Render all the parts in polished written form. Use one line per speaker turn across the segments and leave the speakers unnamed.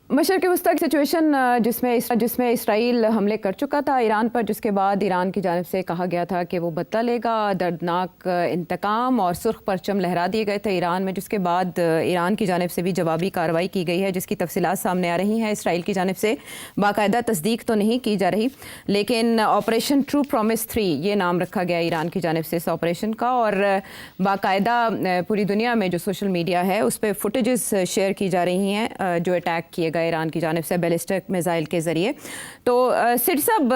मशरक़ वस्ता की सिचुएशन जिसमें इसराइल हमले कर चुका था ईरान पर, जिसके बाद ईरान की जानिब से कहा गया था कि वो बदला लेगा, दर्दनाक इंतकाम और सुर्ख परचम लहरा दिए गए थे ईरान में, जिसके बाद ईरान की जानिब से भी जवाबी कार्रवाई की गई है, जिसकी तफसीलात सामने आ रही हैं। इसराइल की जानिब से बाकायदा तस्दीक तो नहीं की जा रही, लेकिन ऑपरेशन ट्रू प्रॉमिस 3 ये नाम रखा गया ईरान की जानिब से इस ऑपरेशन का, और बाकायदा पूरी दुनिया में जो सोशल मीडिया है उस पर फुटेजेस शेयर की जा रही हैं जो अटैक किए गए ईरान की जानिब से बैलिस्टिक मिसाइल के ज़रिए। तो सिड साहब,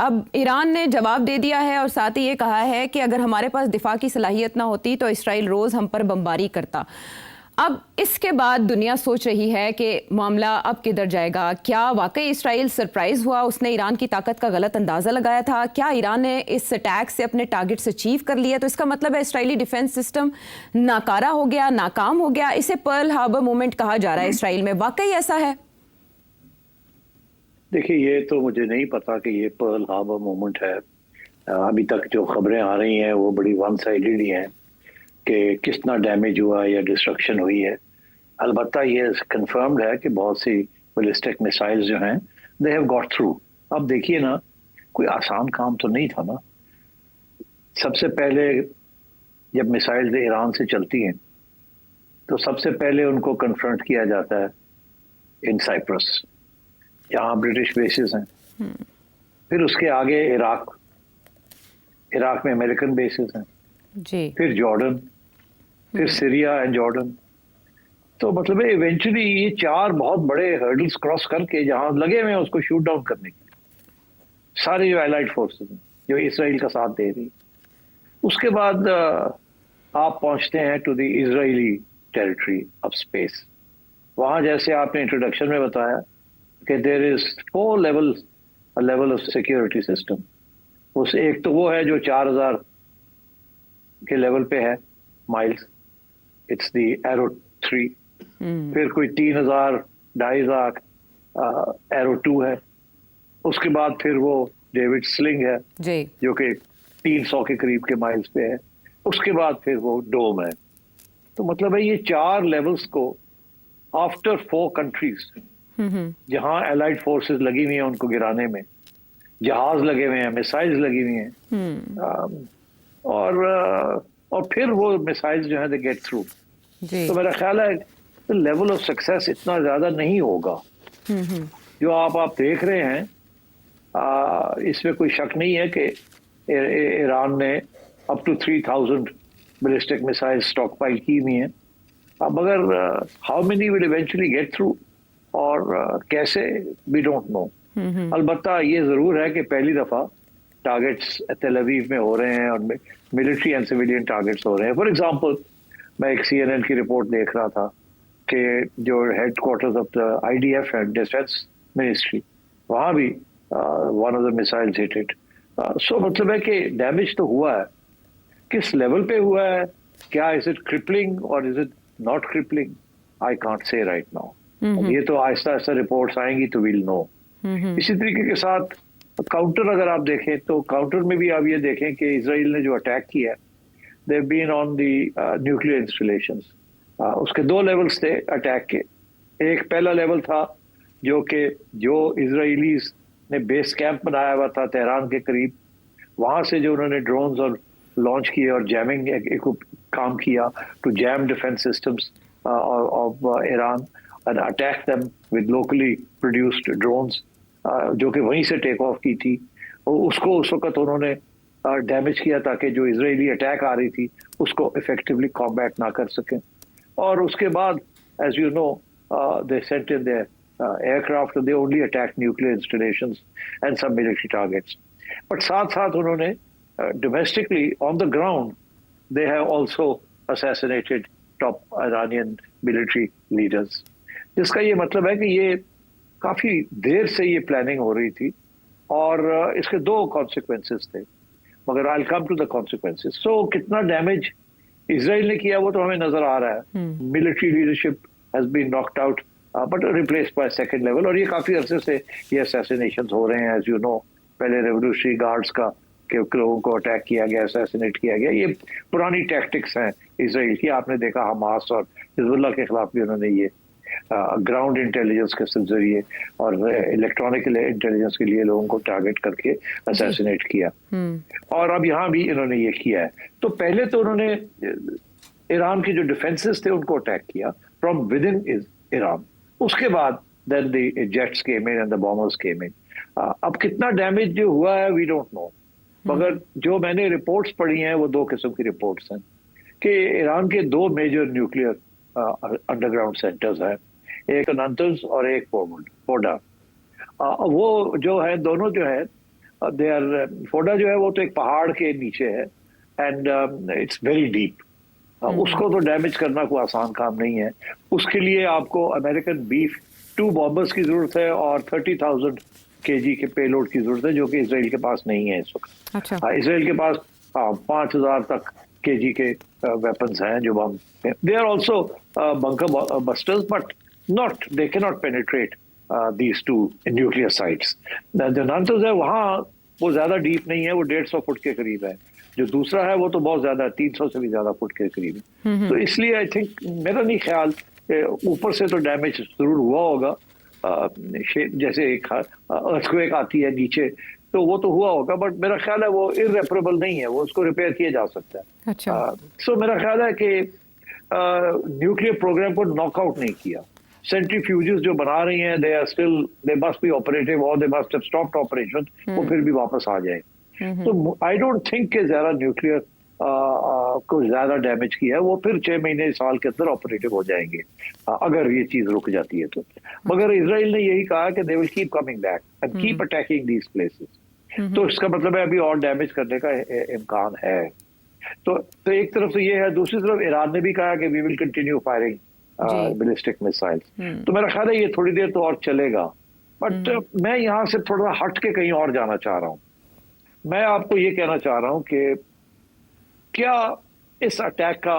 अब ईरान ने जवाब दे दिया है और साथ ही ये कहा है कि अगर हमारे पास दिफा की सलाहियत ना होती तो इसराइल रोज़ हम पर बमबारी करता। अब इसके बाद दुनिया सोच रही है कि मामला अब किधर जाएगा। क्या वाकई इसराइल सरप्राइज हुआ, उसने ईरान की ताकत का गलत अंदाज़ा लगाया था? क्या ईरान ने इस अटैक से अपने टारगेट्स अचीव कर लिया? तो इसका मतलब है इसराइली डिफेंस सिस्टम नाकारा हो गया, नाकाम हो गया। इसे पर्ल हार्बर मूवमेंट कहा जा रहा है इसराइल में, वाकई ऐसा है?
देखिए, ये तो मुझे नहीं पता कि ये पर्ल हार्बर मूवमेंट है। अभी तक जो खबरें आ रही हैं वो बड़ी वन साइडेड ही हैं कि कितना डैमेज हुआ या डिस्ट्रक्शन हुई है। अलबत्ता ये कंफर्म्ड है कि बहुत सी बैलिस्टिक मिसाइल्स जो हैं दे हैव गॉट थ्रू। अब देखिए ना, कोई आसान काम तो नहीं था ना। सबसे पहले जब मिसाइल्स ईरान से चलती हैं तो सबसे पहले उनको कन्फ्रंट किया जाता है इन साइप्रस, जहाँ ब्रिटिश बेसिस हैं। फिर उसके आगे इराक में अमेरिकन बेसिस हैं
जी।
फिर जॉर्डन, फिर सीरिया एंड जॉर्डन। तो मतलब इवेंचुअली ये 4 बहुत बड़े हर्डल्स क्रॉस करके जहां लगे हुए हैं उसको शूट डाउन करने के सारे जो एलाइड फोर्सेस हैं जो इसराइल का साथ दे रही, उसके बाद आप पहुंचते हैं to the Israeli territory of space. वहां जैसे आपने इंट्रोडक्शन में बताया कि there is 4 level of security system. उस एक तो वो है जो 4000 के लेवल पे है माइल्स, इट्स द एरो 3। फिर कोई 3000 2500 एरो 2 है। उसके बाद फिर वो डेविड स्लिंग है
जी,
जो कि 300 के करीब के माइल्स पे है। उसके बाद फिर वो डोम है। तो मतलब है ये 4 लेवल्स को आफ्टर 4 कंट्रीज जहां एलाइड फोर्सेस लगी हुई हैं उनको गिराने में, जहाज लगे हुए हैं, मिसाइल्स लगी हुई हैं, और फिर वो मिसाइल्स जो है दे गेट थ्रू। तो मेरा ख्याल है लेवल ऑफ सक्सेस इतना ज्यादा नहीं होगा जो आप देख रहे हैं। इसमें कोई शक नहीं है कि ईरान ने up to 3000 ballistic missiles stockpile की हुई हैं। अब अगर how many will eventually get through और कैसे, वी डोंट नो। अलबत्ता ये जरूर है कि पहली दफा टारगेट्स तेल अवीव में हो रहे हैं और मिलिट्री एंड सिविलियन टारगेट्स हो रहे हैं। फॉर एग्जांपल, मैं एक CNN की रिपोर्ट देख रहा था कि जो हेडक्वार्टर्स ऑफ द IDF है, डिफेंस मिनिस्ट्री, वहां भी one of the missiles hit it. So मतलब है कि डैमेज तो हुआ है। किस लेवल पे हुआ है, क्या इज इट क्रिपलिंग और is it not crippling, I can't say right now. ये तो आहिस्ता आहिस्ता रिपोर्ट्स आएंगी तो विल नो। इसी तरीके के साथ काउंटर अगर आप देखें तो काउंटर में भी आप ये देखें कि इजराइल ने जो अटैक किया, they have been on the nuclear installations. उसके 2 लेवल्स थे अटैक के। एक पहला लेवल था जो इजराइलीज ने बेस कैंप बनाया हुआ था तेहरान के करीब, वहां से जो उन्होंने ड्रोन्स और लॉन्च किए और जैमिंग काम किया to jam defence systems of Iran and attack them with locally produced drones, जो कि वहीं से टेक ऑफ की थी। और उसको उस वक्त उन्होंने डैमेज किया ताकि जो इजरायली अटैक आ रही थी उसको इफेक्टिवली कॉम्बैट ना कर सकें। और उसके बाद as you know they sent in their aircraft, they only attack nuclear installations and some military targets. But साथ साथ उन्होंने domestically on the ground they have also assassinated top Iranian military leaders, जिसका ये मतलब है कि ये काफी देर से ये प्लानिंग हो रही थी और इसके 2 कॉन्सिक्वेंसेस थे। मगर I will come to the consequences. So कितना डैमेज इजराइल ने किया वो तो हमें नजर आ रहा है। Military leadership has been knocked out but replaced by second level, और ये काफी अरसे से ये असैसिनेशंस हो रहे हैं। एज यू नो, पहले रेवोल्यूशनरी गार्ड्स का कि लोगों को अटैक किया गया, असैसिनेट किया गया। ये पुरानी टैक्टिक्स हैं इसराइल की। आपने देखा हमास और हिजबुल्लाह के खिलाफ भी उन्होंने ये ग्राउंड इंटेलिजेंस के जरिए और इलेक्ट्रॉनिक इंटेलिजेंस के लिए लोगों को टारगेट करके असैसिनेट किया। और अब यहाँ भी इन्होंने ये किया है। तो पहले तो उन्होंने ईरान के जो डिफेंसेस थे उनको अटैक किया फ्रॉम विद इन ईरान। उसके बाद then the jets came in and the bombers came in. अब कितना डैमेज जो हुआ है वी डोंट नो, मगर जो मैंने रिपोर्ट्स पढ़ी हैं वो दो किस्म की रिपोर्ट्स हैं कि ईरान के दो मेजर न्यूक्लियर अंडरग्राउंड सेंटर्स हैं, एक नातंज और एक फोर्डा। वो जो है दोनों जो है दे आर, फोर्डा जो है वो तो एक पहाड़ के नीचे है एंड इट्स वेरी डीप। उसको तो डैमेज करना कोई आसान काम नहीं है। उसके लिए आपको अमेरिकन बीफ 2 बॉम्बर्स की जरूरत है और 30,000 kg के पेलोड की जरूरत है, जो कि इसराइल के पास नहीं है इस वक्त।
अच्छा।
इसराइल के पास 5,000 तक kg के वेपन्स हैं जो bomb, they are also bunker busters but not, they can not penetrate these 2 nuclear sites. जो नातंज है वहाँ वो ज्यादा डीप नहीं है, वो 150 फुट के करीब है। जो दूसरा है वो तो बहुत ज्यादा 300 से भी ज्यादा फुट के करीब है। तो इसलिए आई थिंक, मेरा नहीं ख्याल, ऊपर से तो डैमेज जरूर हुआ होगा, जैसे एक अर्थक्वेक आती है नीचे तो वो तो हुआ होगा, बट मेरा ख्याल है वो इररेपरेबल नहीं है, वो उसको रिपेयर किया जा सकता है।
अच्छा।
सो मेरा ख्याल है कि न्यूक्लियर प्रोग्राम को नॉकआउट नहीं किया। सेंट्रीफ्यूजेस जो बना रही हैं they are still, they must be operative और they must have stopped operation, वो फिर भी वापस आ जाए। तो आई डोंट थिंक कि ज्यादा न्यूक्लियर को ज्यादा डैमेज किया है, वो फिर 6 महीने साल के अंदर ऑपरेटिव हो जाएंगे अगर ये चीज रुक जाती है तो। मगर इजराइल ने यही कहा कि they will keep coming back and keep attacking these places. तो इसका मतलब है अभी और डैमेज करने का इम्कान है। तो एक तरफ तो ये है, दूसरी तरफ ईरान ने भी कहा कि we will continue firing ballistic missiles. तो मेरा ख्याल है ये थोड़ी देर तो और चलेगा। बट मैं यहाँ से थोड़ा हट के कहीं और जाना चाह रहा हूँ। मैं आपको ये कहना चाह रहा हूँ कि क्या इस अटैक का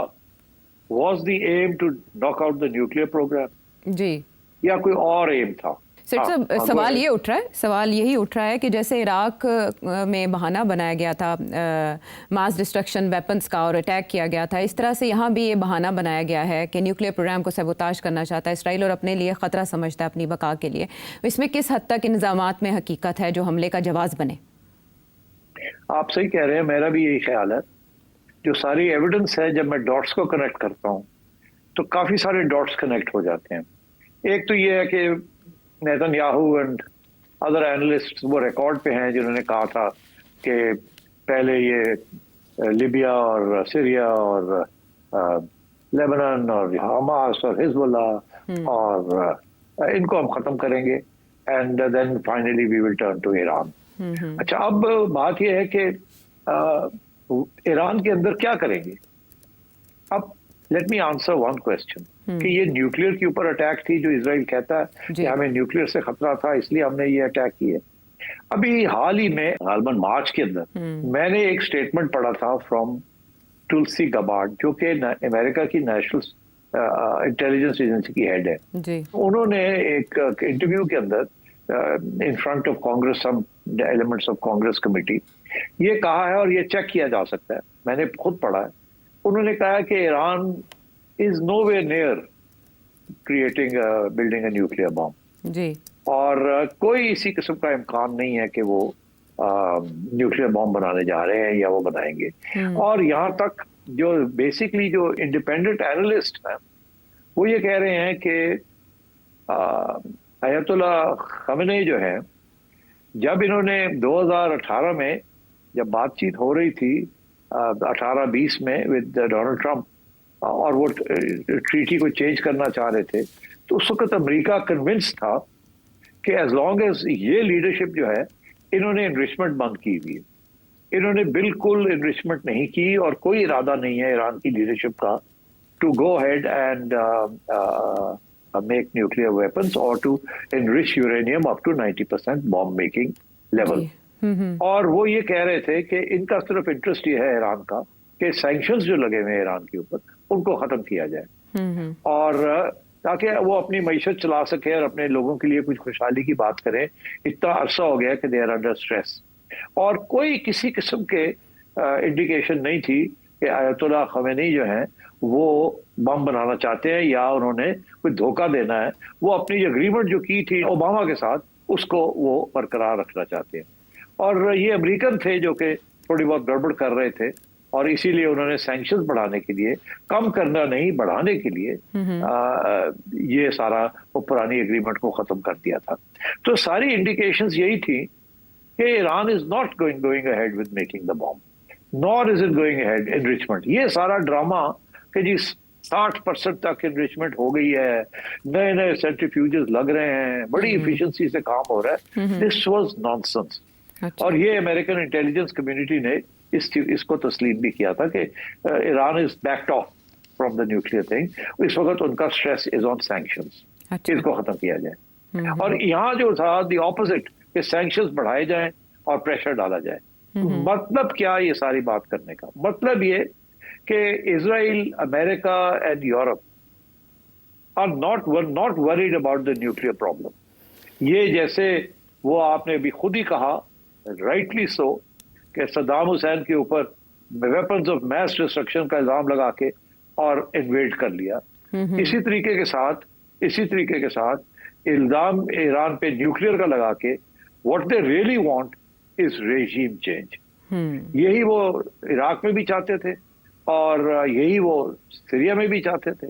was the aim to knock out the nuclear program
जी,
या कोई और एम था?
सवाल ये उठ रहा है, सवाल यही उठ रहा है कि जैसे इराक में बहाना बनाया गया था मास डिस्ट्रक्शन वेपन्स का और अटैक किया गया था, इस तरह से यहाँ भी ये बहाना बनाया गया है कि न्यूक्लियर प्रोग्राम को सबोताज करना चाहता है इसराइल और अपने लिए ख़तरा समझता है अपनी बका के लिए। इसमें किस हद तक इंतज़ामात में हकीकत है जो हमले का जवाब बने?
आप सही कह रहे हैं, मेरा भी यही ख्याल है। जो सारी एविडेंस है, जब मैं डॉट्स को कनेक्ट करता हूँ तो काफ़ी सारे डॉट्स कनेक्ट हो जाते हैं। एक तो ये है कि नेतन्याहू एंड अदर एनालिस्ट वो रिकॉर्ड पे हैं जिन्होंने कहा था कि पहले ये लिबिया और सीरिया और लेबनान और हमास और हिजबुल्ला और इनको हम ख़त्म करेंगे and then finally we will turn to Iran. अच्छा, अब बात यह है कि ईरान के अंदर क्या करेंगे? अब let me answer one question कि ये न्यूक्लियर के ऊपर अटैक थी जो इजराइल कहता है कि हमें न्यूक्लियर से खतरा था इसलिए हमने ये अटैक किए। अभी हाल ही में गालबन मार्च के अंदर मैंने एक स्टेटमेंट पढ़ा था फ्रॉम तुलसी गबार्ड, जो कि अमेरिका की नेशनल इंटेलिजेंस एजेंसी की हेड है जी। उन्होंने एक इंटरव्यू के अंदर in front of Congress, some elements of Congress committee, ये कहा है और ये चेक किया जा सकता है, मैंने खुद पढ़ा है। उन्होंने कहा है कि Iran is nowhere near creating building a nuclear bomb जी, और कोई इसी किस्म का इम्कान नहीं है कि वो न्यूक्लियर बॉम्ब बनाने जा रहे हैं या वो बनाएंगे। और यहाँ तक जो बेसिकली जो इंडिपेंडेंट एनालिस्ट हैं वो ये कह रहे हैं कि अयतुल्ला खमेनी जो है, जब इन्होंने 2018 में जब बातचीत हो रही थी 18-20 में विद डोनाल्ड ट्रंप और वो ट्रीटी को चेंज करना चाह रहे थे, तो उस वक्त अमेरिका कन्विंस था कि एज लॉन्ग एज ये लीडरशिप जो है, इन्होंने इनरिचमेंट बंद की हुई है, इन्होंने बिल्कुल इनरिचमेंट नहीं की और कोई इरादा नहीं है ईरान की लीडरशिप का to go head and make nuclear weapons or to enrich uranium up to 90% bomb making level। और वो ये कह रहे थे कि इनका सिर्फ इंटरेस्ट ये है ईरान का कि सैंक्शंस जो लगे हुए हैं ईरान के ऊपर उनको खत्म किया जाए और ताकि वो अपनी मईशत चला सके और अपने लोगों के लिए कुछ खुशहाली की बात करें। इतना अरसा हो गया कि दे आर अंडर स्ट्रेस और कोई किसी किस्म के इंडिकेशन नहीं थी कि अयतुल्ला खमेनी जो हैं वो बम बनाना चाहते हैं या उन्होंने कोई धोखा देना है, वो अपनी एग्रीमेंट जो की थी ओबामा के साथ उसको वो बरकरार रखना चाहते हैं। और ये अमेरिकन थे जो कि थोड़ी बहुत गड़बड़ कर रहे थे और इसीलिए उन्होंने सैंक्शंस बढ़ाने के लिए, कम करना नहीं बढ़ाने के लिए ये सारा वो पुरानी एग्रीमेंट को खत्म कर दिया था। तो सारी इंडिकेशंस यही थी कि Iran is not going ahead with making the bomb, nor is it going ahead enrichment. ये सारा ड्रामा कि जी 60% तक एनरिचमेंट हो गई है, नए नए सेंट्रीफ्यूजेस लग रहे हैं, बड़ी इफिशिएंसी से काम हो रहा है, दिस वाज नॉनसेंस। और ये अमेरिकन इंटेलिजेंस कम्युनिटी ने इसको तस्लीम भी किया था कि Iran is backed of from the nuclear thing. इस वक्त उनका स्ट्रेस इज ऑन सैंक्शंस, इसको खत्म किया जाए। और यहाँ जो था द ऑपोजिट कि सैंक्शंस बढ़ाए जाएं और प्रेशर डाला जाए। मतलब क्या ये सारी बात करने का मतलब ये कि Israel, America and Europe are not worried about the nuclear problem. ये जैसे वो आपने अभी खुद ही कहा, राइटली सो, कि सद्दाम हुसैन के ऊपर वेपन्स ऑफ मैस डिस्ट्रक्शन का इल्जाम लगा के और इन्वेड कर लिया, इसी तरीके के साथ इल्जाम ईरान पे न्यूक्लियर का लगा के what they really want is regime change. यही वो इराक में भी चाहते थे और यही वो सीरिया में भी चाहते थे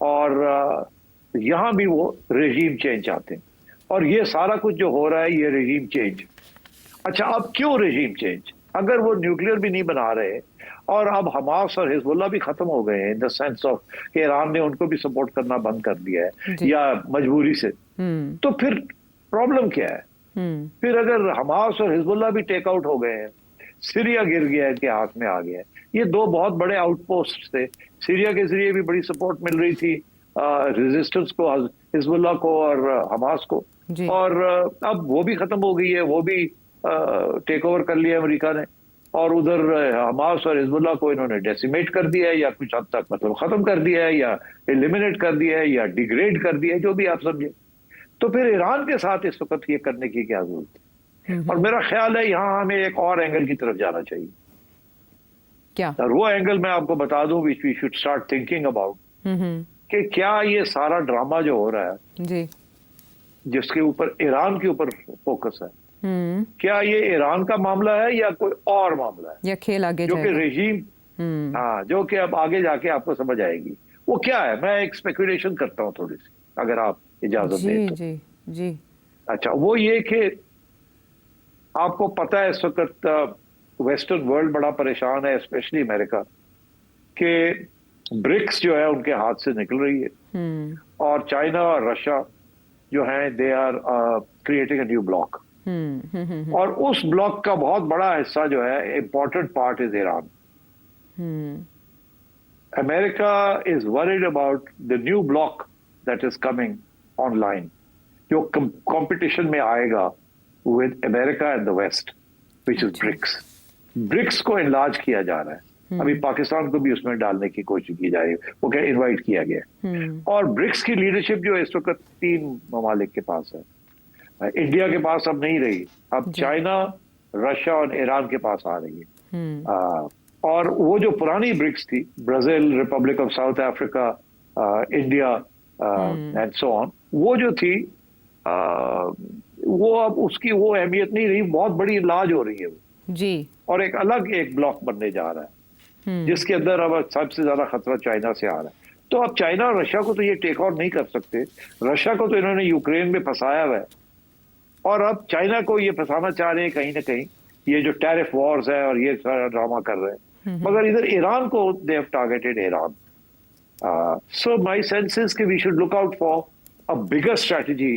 और यहाँ भी वो रेजीम चेंज चाहते हैं। और ये सारा कुछ जो हो रहा है ये रेजीम चेंज। अच्छा, अब क्यों रेजीम चेंज? अगर वो न्यूक्लियर भी नहीं बना रहे और अब हमास और हिजबुल्लाह भी खत्म हो गए हैं इन द सेंस ऑफ कि ईरान ने उनको भी सपोर्ट करना बंद कर दिया है या मजबूरी से, तो फिर प्रॉब्लम क्या है? फिर अगर हमास और हिजबुल्लाह भी टेक आउट हो गए हैं, सीरिया गिर गया है, इनके हाथ में आ गया है, ये दो बहुत बड़े आउटपोस्ट थे, सीरिया के जरिए भी बड़ी सपोर्ट मिल रही थी रेजिस्टेंस को, हिजबुल्लाह को और हमास को, और अब वो भी खत्म हो गई है, वो भी टेक ओवर कर लिया अमेरिका ने, और उधर हमास और हिजबुल्लाह को इन्होंने डेसिमेट कर दिया है या कुछ हद तक मतलब खत्म कर दिया है या एलिमिनेट कर दिया है या डिग्रेड कर दिया है, जो भी आप समझे। तो फिर ईरान के साथ इस वक्त ये करने की क्या जरूरत है? और मेरा ख्याल है यहाँ हमें एक और एंगल की तरफ जाना चाहिए।
क्या?
और वो एंगल मैं आपको बता दूं which we should start thinking about, कि क्या ये सारा ड्रामा जो हो रहा है जी, जिसके ऊपर ईरान के ऊपर फोकस है, क्या ये ईरान का मामला है या कोई और मामला है,
या खेल आगे
जो कि रेजीम, हाँ, जो कि अब आगे जाके आपको समझ आएगी वो क्या है। मैं एक स्पेकुलेशन करता हूँ थोड़ी सी, अगर आप इजाजत दें तो।
जी। अच्छा,
वो ये कि आपको पता है इस वक्त वेस्टर्न वर्ल्ड बड़ा परेशान है, स्पेशली अमेरिका, कि ब्रिक्स जो है उनके हाथ से निकल रही है और चाइना और रशिया जो है they are creating a new bloc, और उस ब्लॉक का बहुत बड़ा हिस्सा जो है, important part is Iran. America is worried about the new bloc that is coming online, जो कंपटीशन में आएगा with America and the West, which is BRICS. BRICS को इनलार्ज किया जा रहा है, अभी पाकिस्तान को भी उसमें डालने की कोशिश की जा रही है, वो क्या इनवाइट किया गया। और ब्रिक्स की लीडरशिप जो इस वक्त 3 ममालिक के पास है, इंडिया के पास अब नहीं रही, अब चाइना, रशिया और ईरान के पास आ रही है। और वो जो पुरानी ब्रिक्स थी, Brazil, Republic of south Africa, India and so on, वो जो थी वो अब उसकी वो अहमियत नहीं रही, बहुत बड़ी इलाज हो रही है वो जी, और एक अलग एक ब्लॉक बनने जा रहा है, जिसके अंदर अब सबसे ज्यादा खतरा चाइना से आ रहा है। तो अब चाइना और रशिया को तो ये टेक ऑन नहीं कर सकते, रशिया को तो इन्होंने यूक्रेन में फंसाया हुआ है, और अब चाइना को ये फंसाना चाह रहे हैं कहीं ना कहीं, ये जो टैरिफ वॉर्स है और ये सारा ड्रामा कर रहे हैं, मगर इधर ईरान को they have targeted Iran. So my sense is कि we should look out for a bigger strategy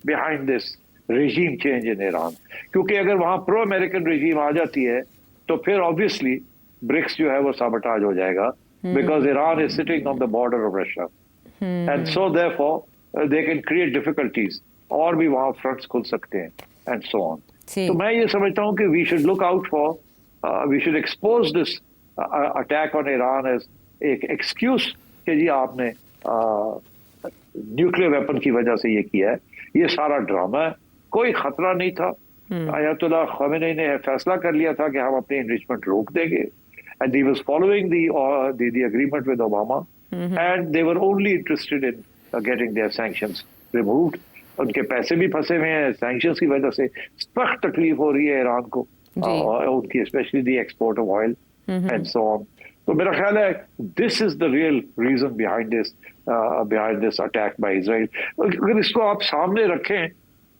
behind this regime change in Iran, क्योंकि अगर वहां प्रो अमेरिकन रेजीम आ जाती है तो फिर ऑब्वियसली ब्रिक्स जो है वो साबोटाज हो जाएगा, because Iran is sitting on the border of Russia, and so therefore they can create difficulties, और भी वहां फ्रंट्स खुल सकते हैं एंड सो ऑन। तो मैं ये समझता हूँ कि we should look out for, we should expose this attack on Iran as एक एक्सक्यूज कि जी आपने न्यूक्लियर वेपन की वजह से ये किया है, ये सारा ड्रामा है, कोई खतरा नहीं था। अयतुल्ला खमेनी ने फैसला कर लिया था कि हम अपनी एनरिचमेंट रोक देंगे, and he was following the agreement with Obama, and they were only interested in getting their sanctions removed. उनके पैसे भी फंसे हुए हैं sanctions की वजह से, सख्त तकलीफ हो रही है ईरान को, उनकी especially the export of oil and so on. तो मेरा ख्याल है this is the real reason behind this attack by Israel. अगर इसको आप सामने रखें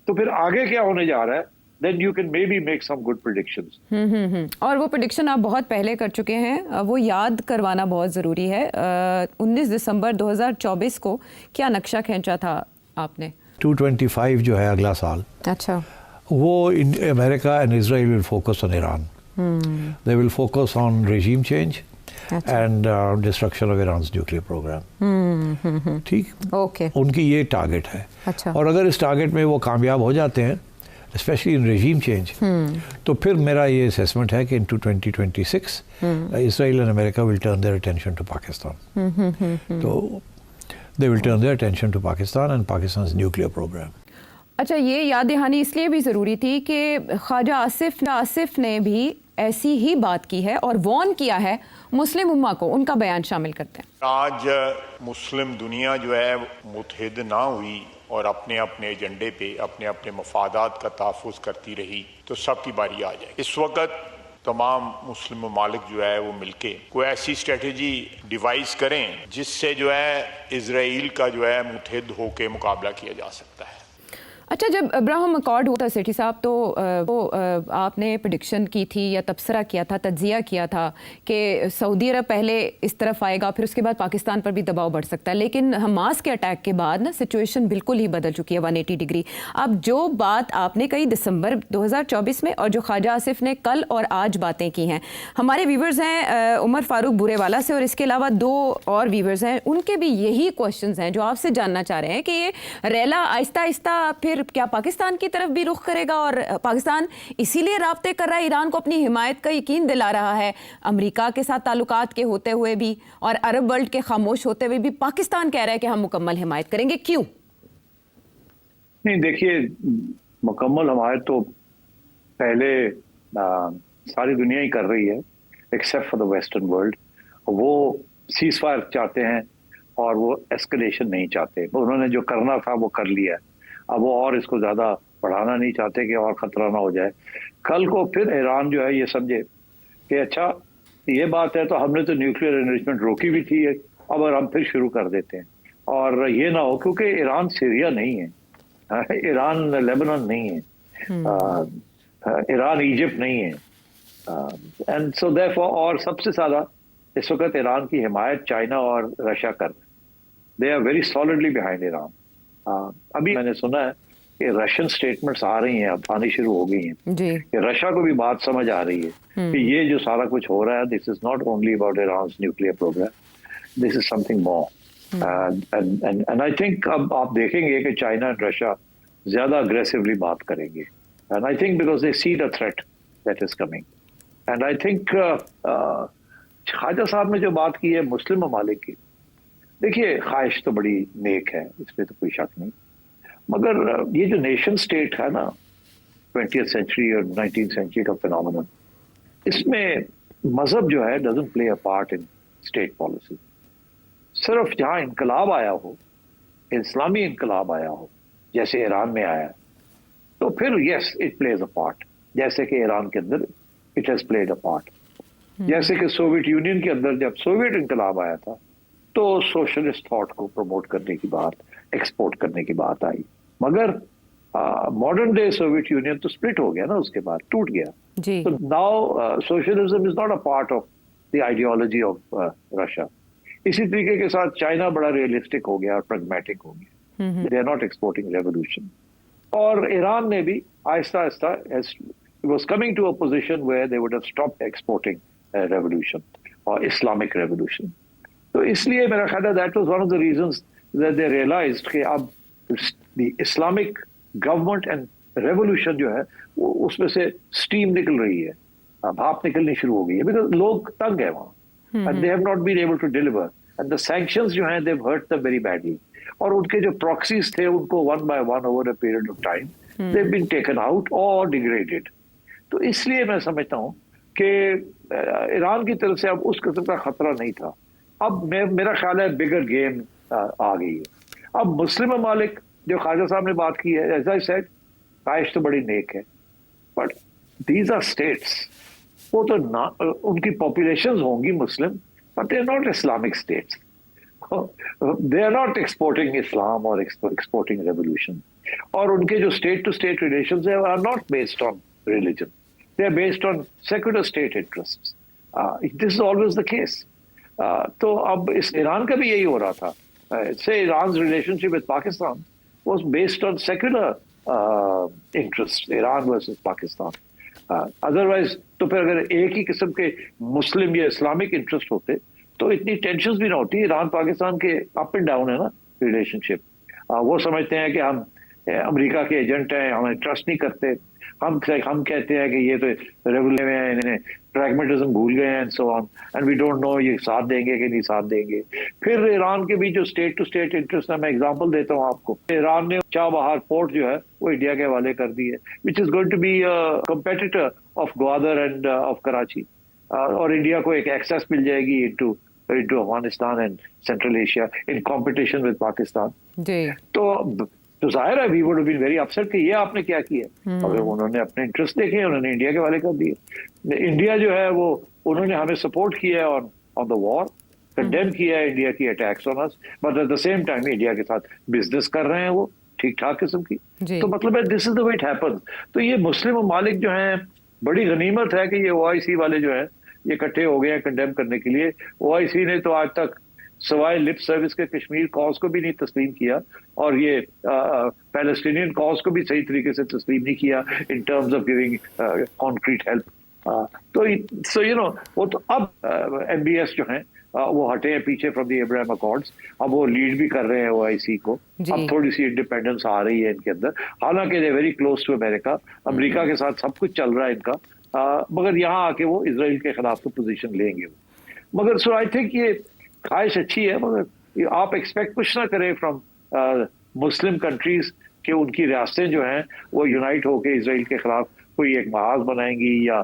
तो फिर आगे क्या होने जा रहा है, then you can maybe make some good predictions.
और वो प्रेडिक्शन आप बहुत पहले कर चुके हैं, वो याद करवाना बहुत ज़रूरी है. 19 दिसंबर 2024 को क्या नक्शा खींचा था आपने?
225 जो है अगला साल,
अच्छा,
वो America and Israel will focus on Iran. They will focus on regime change and destruction of Iran's nuclear program. ठीक,
ओके,
उनकी ये टारगेट है.
अच्छा,
और अगर इस टारगेट में वो कामयाब हो जाते हैं, स्पेशली इन regime change, तो फिर मेरा ये असेसमेंट है कि into 2026 Israel and America will turn their attention to Pakistan. तो they will turn their attention to Pakistan and Pakistan's nuclear program.
अच्छा, ये याद दहानी इसलिए भी ज़रूरी थी कि ख्वाजा आसिफ ने भी ऐसी ही बात की है और वॉर्न किया है मुस्लिम उम्मा को. उनका बयान शामिल करते हैं.
आज मुस्लिम दुनिया जो है मुत्तहिद ना हुई और अपने अपने एजेंडे पे अपने अपने मफादात का तहफ़्फ़ुज़ करती रही तो सबकी बारी आ जाए. इस वक्त तमाम मुस्लिम ममालिक जो है वो मिलके कोई ऐसी स्ट्रेटजी डिवाइस करें जिससे जो है इजराइल का जो है मुत्तहिद होकर मुकाबला किया जा सकता है.
अच्छा, जब अब्राहम अकॉर्ड हुआ था सेठी साहब, तो वो आपने प्रेडिक्शन की थी या तबसरा किया था, तज्जिया किया था कि सऊदी अरब पहले इस तरफ आएगा, फिर उसके बाद पाकिस्तान पर भी दबाव बढ़ सकता है. लेकिन हमास के अटैक के बाद ना सिचुएशन बिल्कुल ही बदल चुकी है 180 डिग्री. अब जो बात आपने कही दिसंबर 2024 में और जो ख्वाजा आसिफ ने कल और आज बातें की हैं, हमारे व्यूवर्स हैं उमर फारूक बुरेवाला से और इसके अलावा 2 और व्यूवर्स हैं, उनके भी यही क्वेश्चंस हैं जो आपसे जानना चाह रहे हैं कि ये रेला आहिस्ता आहिस्ता फिर क्या पाकिस्तान की तरफ भी रुख करेगा और पाकिस्तान इसीलिए राब्ते कर रहा है, ईरान को अपनी हिमायत का यकीन दिला रहा है, अमेरिका के साथ ताल्लुकात के होते हुए भी और अरब वर्ल्ड के खामोश होते हुए भी पाकिस्तान कह रहा है कि हम मुकम्मल हिमायत करेंगे. क्यों?
नहीं, देखिए, मुकम्मल हिमायत तो पहले सारी दुनिया ही कर रही है except for the western world. वो सीज फायर चाहते हैं और वो एस्केलेशन नहीं चाहते. उन्होंने जो करना था वो कर लिया. अब वो और इसको ज़्यादा बढ़ाना नहीं चाहते कि और ख़तरा ना हो जाए. कल को फिर ईरान जो है ये समझे कि अच्छा ये बात है तो हमने तो न्यूक्लियर एनरिचमेंट रोकी भी थी, अब हम फिर शुरू कर देते हैं. और ये ना हो, क्योंकि ईरान सीरिया नहीं है, ईरान लेबनान नहीं है, ईरान इजिप्ट नहीं है. एंड सो देयरफॉर, और सबसे ज़्यादा इस वक्त ईरान की हिमायत चाइना और रशिया कर रहे हैं. They are very solidly behind Iran. अभी मैंने सुना है कि रशियन स्टेटमेंट्स आ रही हैं, अब आनी शुरू हो गई हैं कि रशिया को भी बात समझ आ रही है कि ये जो सारा कुछ हो रहा है, this is not only about Iran's nuclear programme, this is something more. And I think अब आप देखेंगे कि चाइना एंड रशिया ज्यादा अग्रेसिवली बात करेंगे. And I think because they see the threat that is coming. And I think Khawaja Sahab ने जो बात की है मुस्लिम ममालिक की, देखिए ख्वाहिश तो बड़ी नेक है, इसमें तो कोई शक नहीं, मगर ये जो नेशन स्टेट है ना 20th सेंचुरी और 19th सेंचुरी का फिनोमेनन, इसमें मजहब जो है doesn't play a part in state policy. सिर्फ जहां इनकलाब आया हो, इस्लामी इनकलाब आया हो जैसे ईरान में आया, तो फिर yes it plays a part, जैसे कि ईरान के अंदर it has played a part. जैसे कि सोवियत यूनियन के अंदर जब सोवियत इनकलाब आया था तो सोशलिस्ट थॉट को प्रमोट करने की बात, एक्सपोर्ट करने की बात आई, मगर मॉडर्न डे सोवियत यूनियन तो स्प्लिट हो गया ना, उसके बाद टूट गया. तो now socialism is not a part of the ideology of Russia. इसी तरीके के साथ चाइना बड़ा रियलिस्टिक हो गया और प्रैग्मेटिक हो गया, they are not exporting revolution. और ईरान ने भी Aahista Aahista was coming to a position where they would have stopped exporting revolution or Islamic revolution. तो इसलिए मेरा ख्याल है that was one of the reasons that they realized कि अब the Islamic government and revolution जो है वो उसमें से स्टीम निकल रही है, भाप निकलनी शुरू हो गई है, because लोग तंग है वहाँ, and they have not been able to deliver, and the sanctions जो हैं they've hurt them very badly. और उनके जो proxies थे उनको one by one over a period of time they've been taken out or degraded. तो इसलिए मैं समझता हूँ कि ईरान की तरफ से अब उस किस्म का खतरा नहीं था। अब मेरा ख्याल है बिगर गेम आ गई है। अब मुस्लिम ममालिक, जो ख्वाजा साहब ने बात की है, एज आई सेड, ख्वाहिश तो बड़ी नेक है, बट दीज आर स्टेट्स। वो तो ना, उनकी पॉपुलेशंस होंगी मुस्लिम, but they are not Islamic states. They are not exporting Islam और एक्सपोर्टिंग रेवोल्यूशन। और उनके जो स्टेट टू स्टेट रिलेशंस है are not based on religion, they are based on secular state interests. This is always the case. तो अब इस Iran का भी यही हो रहा था। से Iran relationship with Pakistan was based on secular interest, Iran versus Pakistan. Otherwise तो फिर अगर एक ही किस्म के मुस्लिम या इस्लामिक इंटरेस्ट होते तो इतनी टेंशन भी ना होती। ईरान पाकिस्तान के अप एंड डाउन है ना रिलेशनशिप। वो समझते हैं कि हम अमेरिका के एजेंट हैं, हमें ट्रस्ट नहीं करते। हम कहते हैं कि ये तो रेगुलर में इन्हें प्रैग्मेटिज्म भूल गए हैं and so on, and we don't know ये साथ देंगे कि नहीं साथ देंगे। फिर ईरान के भी जो स्टेट टू स्टेट इंटरेस्ट है, मैं एग्जांपल देता हूँ आपको। ईरान ने चाबहार पोर्ट जो है वो इंडिया के हवाले कर दी है, which is going to be competitor of Gwadar and of Karachi. और इंडिया को एक एक्सेस मिल जाएगी into Afghanistan and Central Asia in competition with Pakistan. तो जाहिर है we would have been very upset कि ये आपने क्या किया। अगर उन्होंने अपने इंटरेस्ट देखे, उन्होंने इंडिया के हवाले कर दिए। इंडिया जो है वो उन्होंने हमें सपोर्ट किया है ऑन द वॉर, कंडेम किया है इंडिया की attacks on us, but at the same time India के साथ बिजनेस कर रहे हैं वो ठीक ठाक किस्म की। तो मतलब है this is the way it happens. तो ये मुस्लिम ममालिक जो हैं, बड़ी गनीमत है कि ये OIC वाले जो हैं ये इकट्ठे हो गए हैं कंडेम करने के लिए। OIC ने तो आज तक सवाए लिप सर्विस के कश्मीर कॉज को भी नहीं तस्लीम किया, और ये पैलेस्टीनियन कॉज को भी सही तरीके से तस्लीम नहीं किया in terms of giving concrete help. तो सो यू नो, वो तो अब MBS जो हैं वो हटे हैं पीछे फ्रॉम द अब्राहम अकॉर्ड्स। अब वो लीड भी कर रहे हैं OIC को। अब थोड़ी सी इंडिपेंडेंस आ रही है इनके अंदर, हालांकि they very close to America. America के साथ सब कुछ चल रहा है इनका, मगर यहाँ आके वो इसराइल के खिलाफ तो पोजीशन लेंगे। मगर सो आई थिंक ये ख्वाहिश अच्छी है, मगर आप एक्सपेक्ट कुछ ना करें फ्रॉम मुस्लिम कंट्रीज कि उनकी रियासतें जो हैं वो यूनाइट होकर इसराइल के खिलाफ कोई एक महाज बनाएंगी या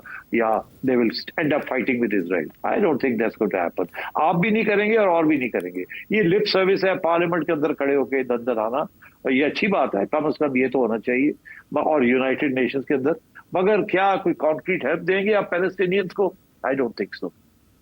they will end up fighting with Israel. I don't think that's going to happen. आप भी नहीं करेंगे और भी नहीं करेंगे। ये लिप सर्विस है पार्लियामेंट के अंदर खड़े होकर दंदन आना, और ये अच्छी बात है, कम से कम ये तो होना चाहिए, और यूनाइटेड नेशंस के अंदर। मगर क्या कोई कॉन्क्रीट हेल्प देंगे आप पैलेस्टीनियंस को? आई डोंट थिंक सो।